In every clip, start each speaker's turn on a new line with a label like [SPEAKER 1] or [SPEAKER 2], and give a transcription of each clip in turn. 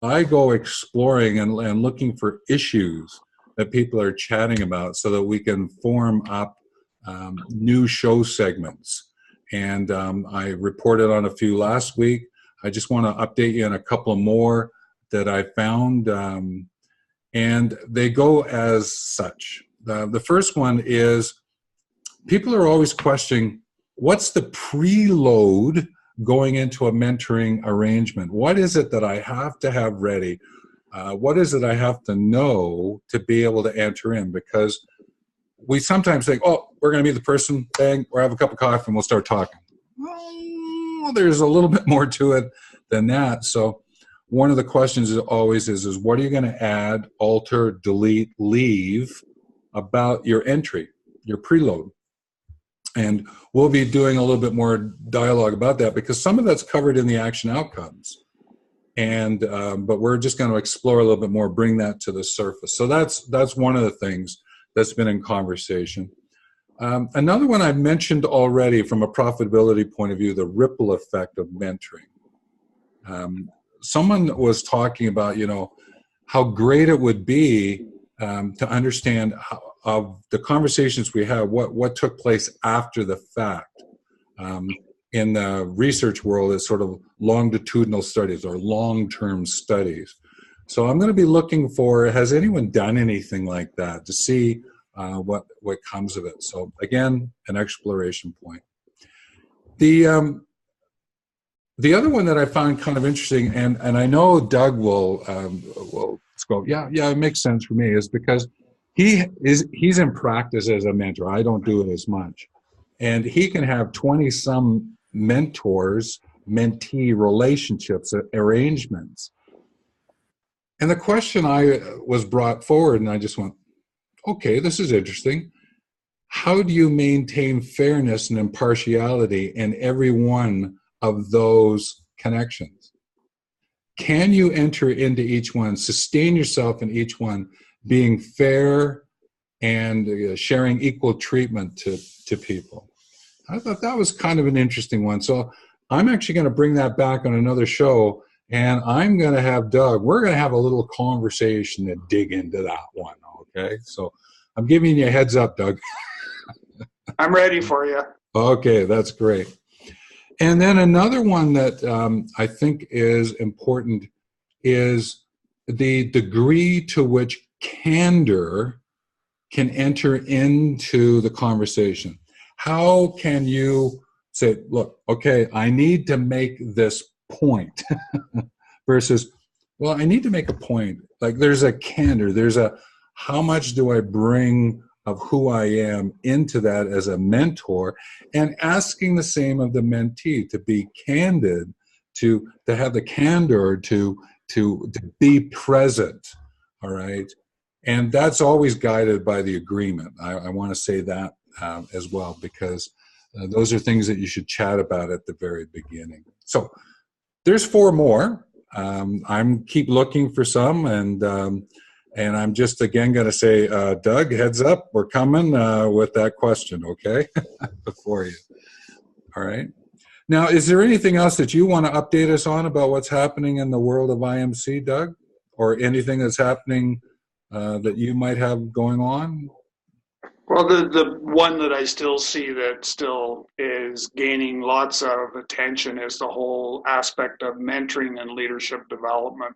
[SPEAKER 1] I go exploring and looking for issues that people are chatting about so that we can form up new show segments. And I reported on a few last week. I just want to update you on a couple more that I found, and they go as such. The first one is people are always questioning, what's the preload going into a mentoring arrangement? What is it that I have to have ready? What is it I have to know to be able to enter in? Because we sometimes think, oh, we're going to meet the person, bang, we'll have a cup of coffee and we'll start talking. Well, there's a little bit more to it than that. So one of the questions always is what are you going to add, alter, delete, leave about your entry, your preload? And we'll be doing a little bit more dialogue about that because some of that's covered in the action outcomes. And but we're just going to explore a little bit more, bring that to the surface. So that's one of the things that's been in conversation. Another one I've mentioned already from a profitability point of view, the ripple effect of mentoring. Someone was talking about, how great it would be to understand how, of the conversations we have, what took place after the fact. In the research world, it's sort of longitudinal studies or long-term studies. So I'm going to be looking for, has anyone done anything like that to see what comes of it? So again, an exploration point. The other one that I found kind of interesting, and I know Doug will go, yeah, it makes sense for me, is because he's in practice as a mentor. I don't do it as much. And he can have 20-some mentors, mentee relationships, arrangements. And the question I was brought forward, and I just went, okay, this is interesting. How do you maintain fairness and impartiality in every one of those connections? Can you enter into each one, sustain yourself in each one, being fair and sharing equal treatment to people? I thought that was kind of an interesting one. So I'm actually going to bring that back on another show, and I'm going to have Doug, we're going to have a little conversation to dig into that one, okay? So I'm giving you a heads up, Doug.
[SPEAKER 2] I'm ready for you.
[SPEAKER 1] Okay, that's great. And then another one that I think is important is the degree to which candor can enter into the conversation. How can you say, look, okay, I need to make this point versus, well, I need to make a point. Like there's a candor, there's a, how much do I bring of who I am into that as a mentor, and asking the same of the mentee, to be candid, to have the candor to be present, all right? And that's always guided by the agreement. I want to say that as well, because those are things that you should chat about at the very beginning. So there's 4 more. I'm keep looking for some, and I'm just again going to say, Doug, heads up, we're coming with that question, okay, before you. All right. Now, is there anything else that you want to update us on about what's happening in the world of IMC, Doug, or anything that's happening that you might have going on?
[SPEAKER 2] Well, the one that I still see that still is gaining lots of attention is the whole aspect of mentoring and leadership development.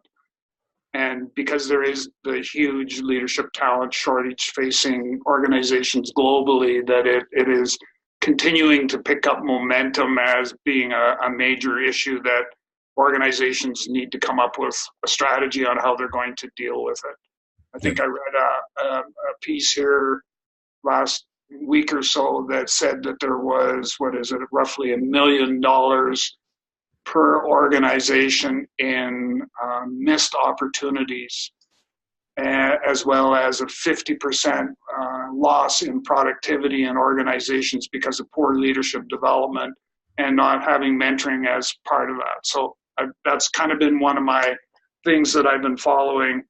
[SPEAKER 2] And because there is the huge leadership talent shortage facing organizations globally, that it is continuing to pick up momentum as being a major issue that organizations need to come up with a strategy on how they're going to deal with it. I think I read a piece here last week or so that said that there was, roughly $1 million per organization in missed opportunities, as well as a 50% loss in productivity in organizations because of poor leadership development and not having mentoring as part of that. So that's kind of been one of my things that I've been following